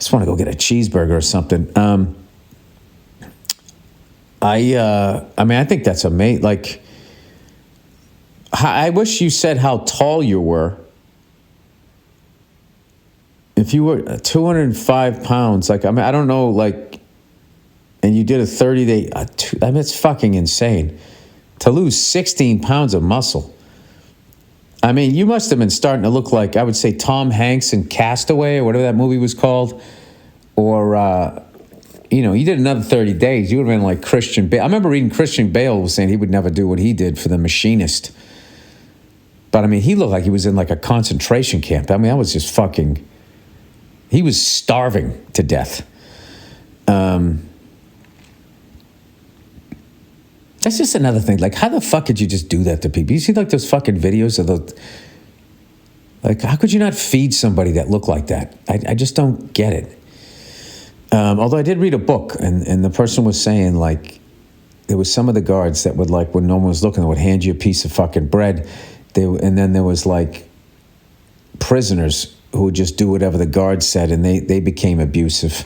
just want to go get a cheeseburger or something. I think that's amazing. Like, I wish you said how tall you were. If you were 205 pounds, I don't know, and you did a 30-day, it's fucking insane. To lose 16 pounds of muscle. I mean, you must have been starting to look like, I would say, Tom Hanks in Castaway, or whatever that movie was called. Or, you did another 30 days, you would have been like Christian Bale. I remember reading Christian Bale was saying he would never do what he did for The Machinist. But, he looked like he was in like a concentration camp. I was just fucking, he was starving to death. That's just another thing. Like, how the fuck could you just do that to people? You see like those fucking videos of the, like, how could you not feed somebody that looked like that? I just don't get it. Although I did read a book, and the person was saying, like, there was some of the guards that would, like, when no one was looking, they would hand you a piece of fucking bread. And then there was, like, prisoners who would just do whatever the guards said, and they became abusive.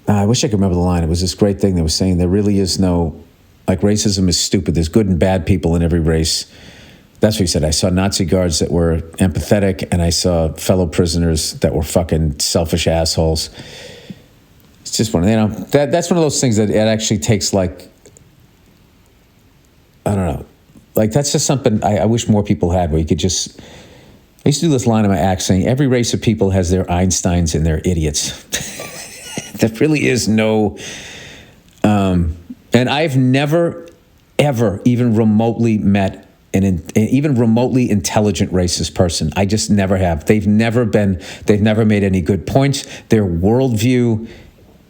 I wish I could remember the line. It was this great thing they were saying. There really is no, like, racism is stupid. There's good and bad people in every race. That's what he said. I saw Nazi guards that were empathetic, and I saw fellow prisoners that were fucking selfish assholes. It's just one, that's one of those things that it actually takes, like, I don't know. Like, that's just something I wish more people had, where you could just, I used to do this line in my act saying, every race of people has their Einsteins and their idiots. There really is no, and I've never, ever even remotely met an even remotely intelligent racist person. I just never have. They've never made any good points. Their worldview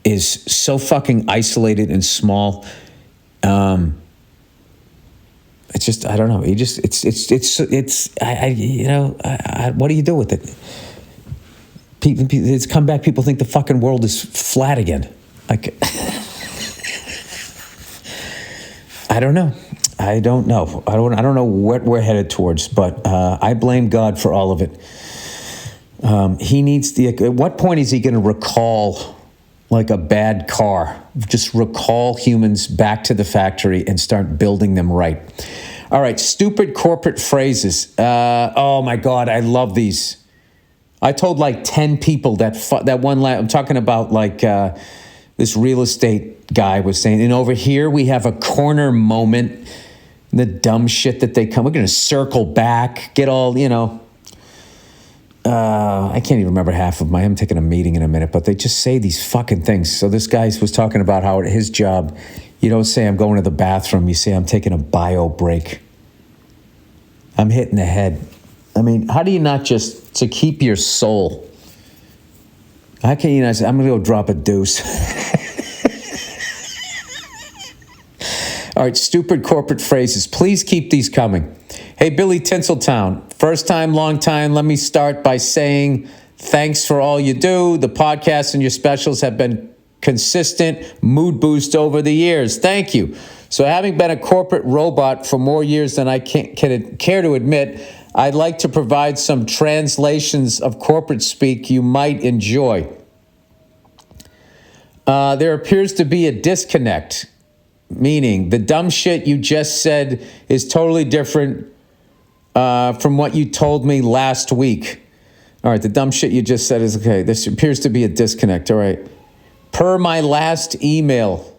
is so fucking isolated and small. It's just, I don't know. What do you do with it? People, it's come back. People think the fucking world is flat again. Like, I don't know. I don't know what we're headed towards, but I blame God for all of it. He needs at what point is he going to recall, like a bad car, just recall humans back to the factory and start building them right? All right, stupid corporate phrases. Oh my God, I love these. I told like 10 people that one. I'm talking about like this real estate guy was saying, and over here we have a corner moment. The dumb shit that they come. We're going to circle back, get all, I can't even remember half of them. I am taking a meeting in a minute, but they just say these fucking things. So this guy was talking about how at his job, you don't say I'm going to the bathroom. You say I'm taking a bio break. I'm hitting the head. I mean, how do you not just, to keep your soul, how can you not say, I'm going to go drop a deuce? All right, stupid corporate phrases. Please keep these coming. Hey, Billy Tinseltown. First time, long time. Let me start by saying thanks for all you do. The podcast and your specials have been consistent mood boost over the years. Thank you. So having been a corporate robot for more years than I can care to admit, I'd like to provide some translations of corporate speak you might enjoy. There appears to be a disconnect, meaning the dumb shit you just said is totally different from what you told me last week. All right, the dumb shit you just said is okay. This appears to be a disconnect. All right. Per my last email.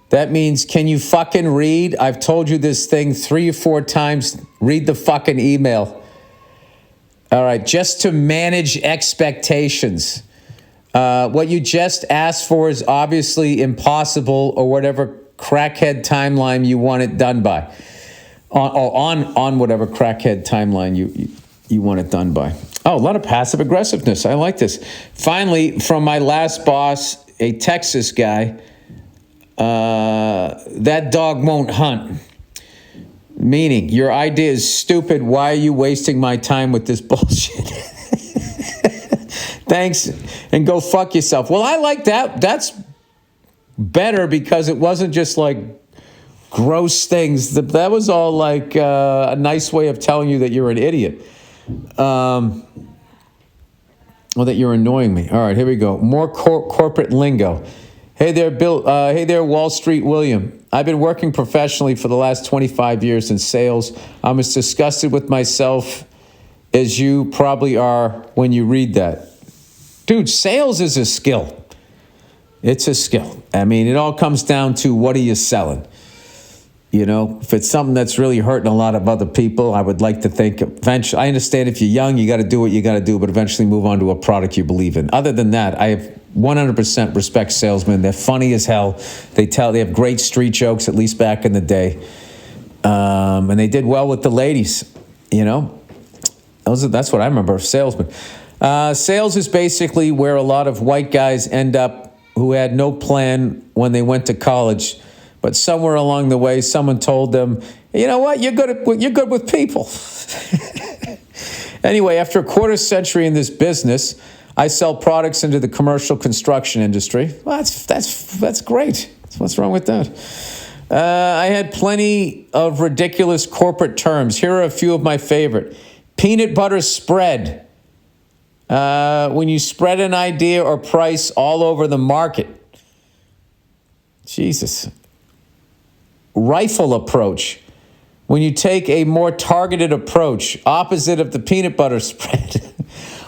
That means, can you fucking read? I've told you this thing 3 or 4 times. Read the fucking email. All right, just to manage expectations. What you just asked for is obviously impossible, or whatever crackhead timeline you want it done by. On whatever crackhead timeline you want it done by. Oh, a lot of passive aggressiveness. I like this. Finally, from my last boss, a Texas guy, that dog won't hunt. Meaning, your idea is stupid. Why are you wasting my time with this bullshit? Thanks, and go fuck yourself. Well, I like that. That's better because it wasn't just like gross things. That was all like a nice way of telling you that you're an idiot. Or that you're annoying me. All right, here we go. More corporate lingo. Hey there, Bill. Hey there, Wall Street William. I've been working professionally for the last 25 years in sales. I'm as disgusted with myself as you probably are when you read that. Dude, sales is a skill. It's a skill. I mean, it all comes down to what are you selling? You know, if it's something that's really hurting a lot of other people, I would like to think eventually, I understand if you're young, you got to do what you got to do, but eventually move on to a product you believe in. Other than that, I have 100% respect salesmen. They're funny as hell. They have great street jokes, at least back in the day. And they did well with the ladies, you know. That's what I remember of salesmen. Sales is basically where a lot of white guys end up who had no plan when they went to college. But somewhere along the way, someone told them, you know what, you're good with people. Anyway, after a quarter century in this business, I sell products into the commercial construction industry. Well, that's great. What's wrong with that? I had plenty of ridiculous corporate terms. Here are a few of my favorite. Peanut butter spread. When you spread an idea or price all over the market. Jesus. Rifle approach. When you take a more targeted approach, opposite of the peanut butter spread.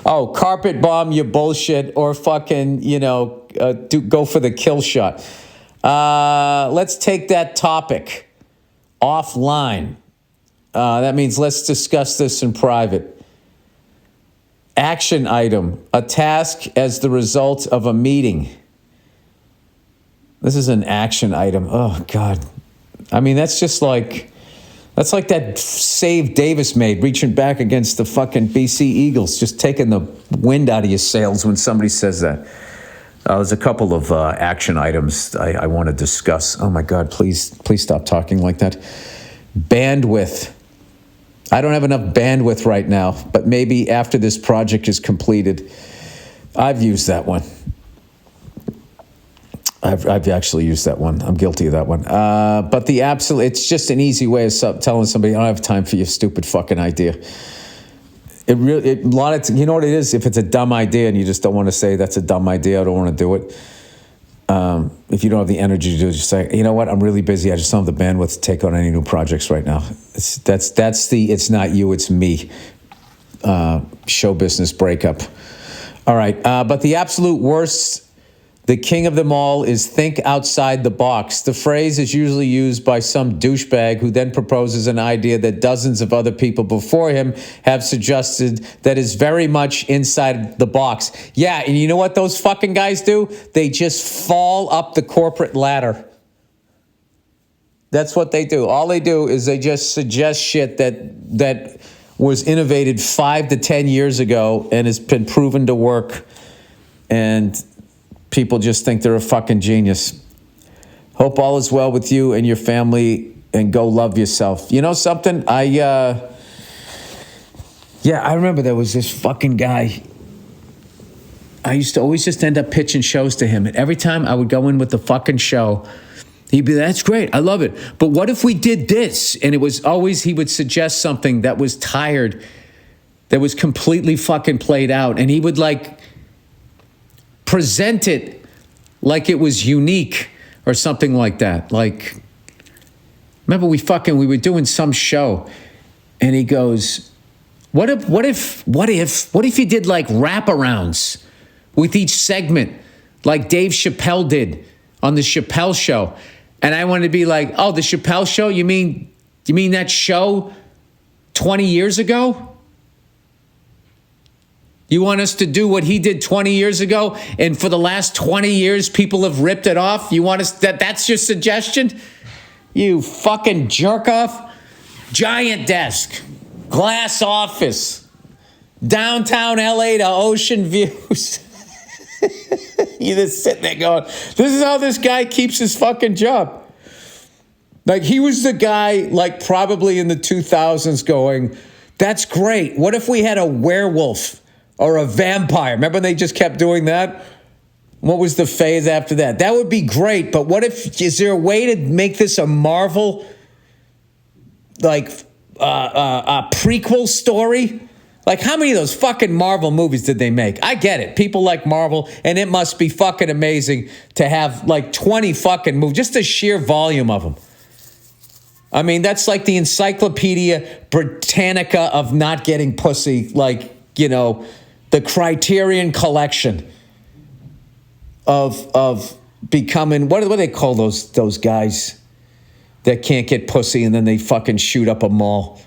Oh, carpet bomb your bullshit, or fucking, go for the kill shot. Let's take that topic offline. That means let's discuss this in private. Action item, a task as the result of a meeting. This is an action item. Oh, God. I mean, that's like that save Davis made, reaching back against the fucking BC Eagles, just taking the wind out of your sails when somebody says that. There's a couple of action items I want to discuss. Oh, my God, please stop talking like that. Bandwidth. I don't have enough bandwidth right now, but maybe after this project is completed. I've used that one. I've actually used that one. I'm guilty of that one. But it's just an easy way of telling somebody, I don't have time for your stupid fucking idea. You know what it is? If it's a dumb idea and you just don't want to say that's a dumb idea, I don't want to do it. If you don't have the energy to do it, just say, you know what? I'm really busy. I just don't have the bandwidth to take on any new projects right now. It's not you, it's me. Show business breakup. All right. But the absolute worst, the king of them all, is think outside the box. The phrase is usually used by some douchebag who then proposes an idea that dozens of other people before him have suggested that is very much inside the box. Yeah, and you know what those fucking guys do? They just fall up the corporate ladder. That's what they do. All they do is they just suggest shit that was innovated 5 to 10 years ago and has been proven to work, and people just think they're a fucking genius. Hope all is well with you and your family, and go love yourself. You know something? I remember there was this fucking guy. I used to always just end up pitching shows to him. And every time I would go in with the fucking show, he'd be, that's great, I love it. But what if we did this? And it was always, he would suggest something that was tired, that was completely fucking played out. And he would like present it like it was unique or something like that. Like, remember we were doing some show and he goes, what if you did like wraparounds with each segment, like Dave Chappelle did on the Chappelle Show? And I wanted to be like, oh, the Chappelle Show? You mean that show 20 years ago? You want us to do what he did 20 years ago, and for the last 20 years, people have ripped it off? You want us, that's your suggestion? You fucking jerk off. Giant desk, glass office, downtown LA to ocean views. You just sitting there going, this is how this guy keeps his fucking job. Like, he was the guy, like, probably in the 2000s going, that's great. What if we had a werewolf or a vampire? Remember they just kept doing that? What was the phase after that? That would be great, but what if, is there a way to make this a Marvel, like, a prequel story? Like, how many of those fucking Marvel movies did they make? I get it. People like Marvel, and it must be fucking amazing to have like 20 fucking movies, just the sheer volume of them. I mean, that's like the Encyclopedia Britannica of not getting pussy, like, you know, the Criterion Collection of becoming, what do they call those guys that can't get pussy and then they fucking shoot up a mall?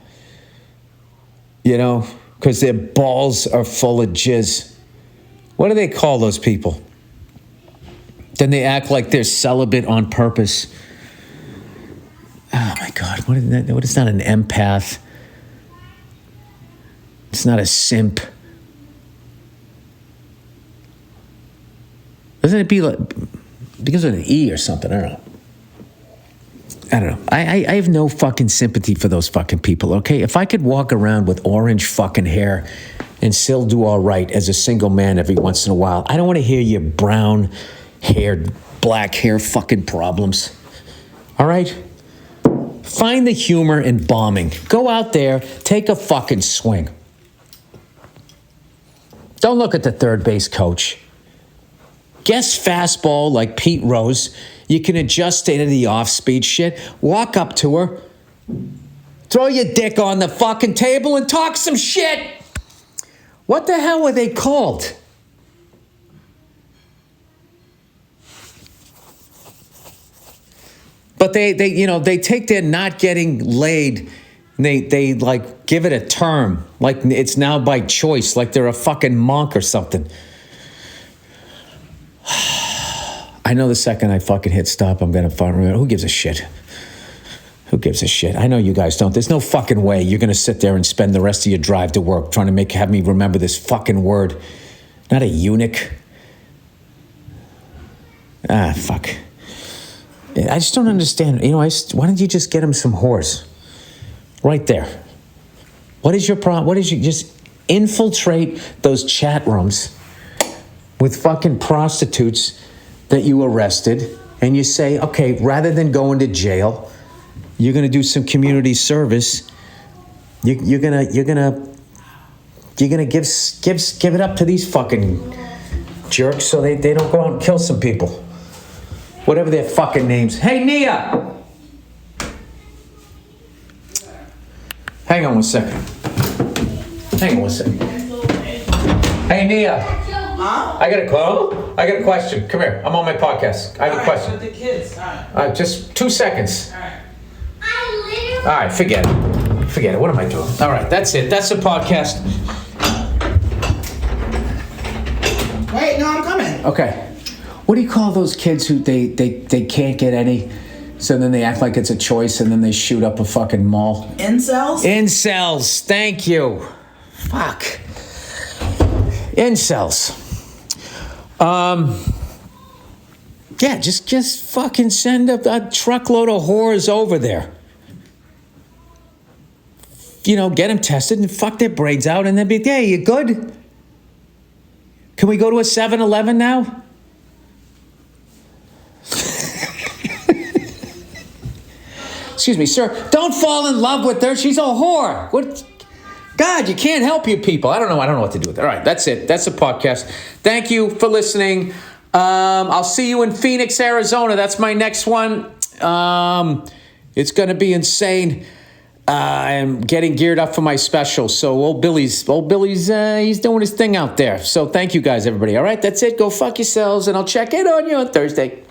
You know? Because their balls are full of jizz. What do they call those people? Then they act like they're celibate on purpose. Oh my God, what is not an empath? It's not a simp. Doesn't it be like, begins with an E or something? I don't know. I have no fucking sympathy for those fucking people, okay? If I could walk around with orange fucking hair and still do all right as a single man every once in a while, I don't want to hear your brown-haired, black hair fucking problems. All right? Find the humor in bombing. Go out there, take a fucking swing. Don't look at the third base coach. Guess fastball like Pete Rose. You can adjust to the off-speed shit. Walk up to her. Throw your dick on the fucking table and talk some shit. What the hell are they called? But they take their not getting laid and they like give it a term. Like it's now by choice. Like they're a fucking monk or something. I know the second I fucking hit stop, I'm going to fucking remember. Who gives a shit? Who gives a shit? I know you guys don't. There's no fucking way you're going to sit there and spend the rest of your drive to work trying to have me remember this fucking word. Not a eunuch. Ah, fuck. I just don't understand. You know, why don't you just get him some whores? Right there. What is your problem? What is you just infiltrate those chat rooms with fucking prostitutes that you arrested, and you say, okay, rather than going to jail, you're gonna do some community service. You're gonna give it up to these fucking jerks so they don't go out and kill some people. Whatever their fucking names. Hey, Nia! Hang on one second. Hey, Nia. Huh? I got a question. Come here. I'm on my podcast. I have a question. With the kids. All right. Just 2 seconds. All right. All right, forget it. What am I doing? All right, that's it. That's the podcast. Wait, no, I'm coming. Okay. What do you call those kids who they can't get any, so then they act like it's a choice and then they shoot up a fucking mall? Incels? Incels. Thank you. Fuck. Incels. Yeah, just fucking send a truckload of whores over there. You know, get them tested and fuck their brains out and then be, hey, you good? Can we go to a 7-Eleven now? Excuse me, sir. Don't fall in love with her. She's a whore. What? God, you can't help you people. I don't know what to do with it. All right, that's it. That's the podcast. Thank you for listening. I'll see you in Phoenix, Arizona. That's my next one. It's going to be insane. I'm getting geared up for my special. So old Billy's he's doing his thing out there. So thank you guys, everybody. All right, that's it. Go fuck yourselves, and I'll check in on you on Thursday.